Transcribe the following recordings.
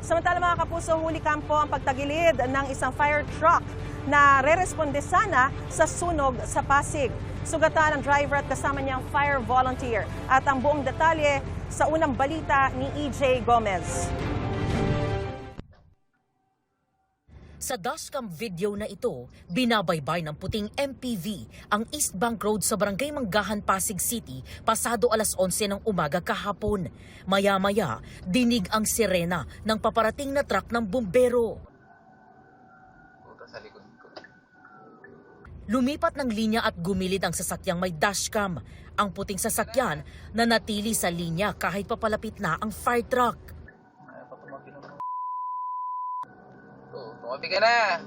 Samantala mga kapuso, huli kampo ang pagtagilid ng isang fire truck na re-responde sana sa sunog sa Pasig. Sugatan ang driver at kasama niyang fire volunteer. At ang buong detalye sa unang balita ni EJ Gomez. Sa dashcam video na ito, binabaybay ng puting MPV ang East Bank Road sa Barangay Manggahan, Pasig City pasado alas 11 ng umaga kahapon. Maya-maya, dinig ang sirena ng paparating na truck ng bumbero. Lumipat ng linya at gumilid ang sasakyang may dashcam. Ang puting sasakyan na natili sa linya kahit papalapit na ang fire truck. Tumabi ka na!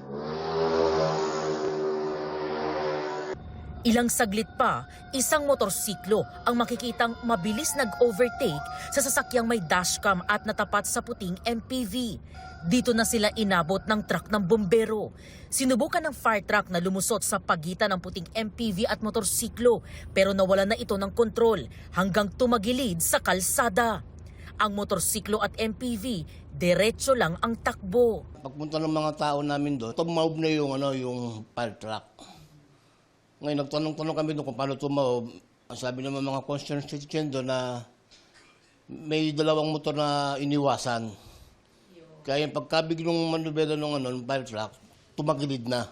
Ilang saglit pa, isang motorsiklo ang makikitang mabilis nag-overtake sa sasakyang may dashcam at natapat sa puting MPV. Dito na sila inabot ng truck ng bumbero. Sinubukan ng fire truck na lumusot sa pagitan ng puting MPV at motorsiklo pero nawala na ito ng kontrol hanggang tumagilid sa kalsada. Ang motorsiklo at MPV, diretso lang ang takbo. Pagpunta ng mga tao namin doon, tumawag na yung fire truck. Ngayon, nagtanong-tanong kami doon kung paano tumawag. Sabi naman mga concerned citizen doon na may dalawang motor na iniwasan. Kaya yung pagkabig ng manubela ng fire truck, tumagilid na.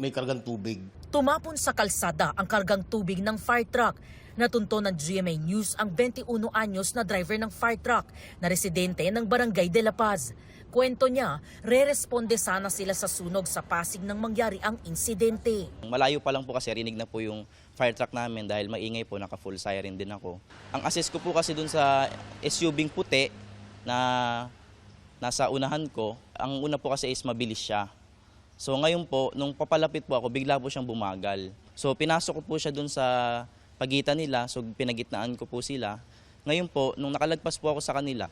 May kargang tubig. Tumapon sa kalsada ang kargang tubig ng fire truck. Natunto ng GMA News ang 21 anyos na driver ng fire truck na residente ng Barangay de la Paz. Kwento niya, re-responde sana sila sa sunog sa Pasig nang mangyari ang insidente. Malayo pa lang po kasi rinig na po yung fire truck namin dahil maingay po, naka-full siren din ako. Ang assist ko po kasi dun sa SUV puti na nasa unahan ko, ang una po kasi is mabilis siya. So ngayon po, nung papalapit po ako, bigla po siyang bumagal. So pinasok ko po siya dun sa pagitan nila, so pinagitnaan ko po sila. Ngayon po, nung nakalagpas po ako sa kanila,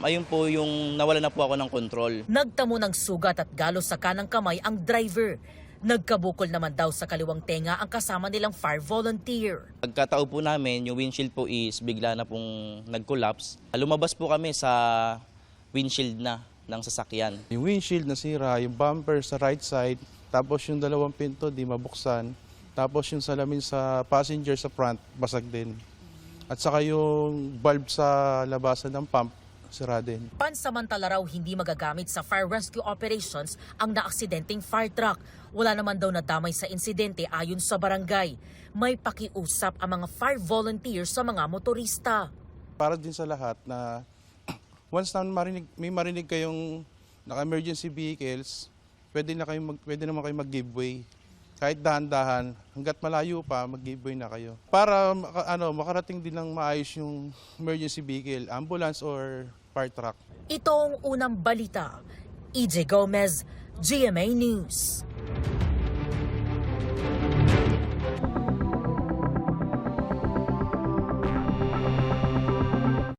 ayun po yung nawala na po ako ng kontrol. Nagtamo ng sugat at galos sa kanang kamay ang driver. Nagkabukol naman daw sa kaliwang tenga ang kasama nilang fire volunteer. Pagkatao po namin, yung windshield po is bigla na pong nag-collapse. Lumabas po kami sa windshield na ng sasakyan. Yung windshield nasira, yung bumper sa right side, tapos yung dalawang pinto di mabuksan. Tapos yung salamin sa passenger sa front, basag din. At saka yung bulb sa labasan ng pump, sira din. Pansamantala raw hindi magagamit sa fire rescue operations ang naaksidenteng fire truck. Wala naman daw nadamay sa insidente ayon sa barangay. May pakiusap ang mga fire volunteers sa mga motorista. Para din sa lahat na once na may marinig kayong naka-emergency vehicles, pwede naman kayo mag-giveaway. Kahit dahan-dahan, hanggat malayo pa, mag-giveaway na kayo. Para makarating din ng maayos yung emergency vehicle, ambulance or fire truck. Ito ang unang balita. EJ Gomez, GMA News.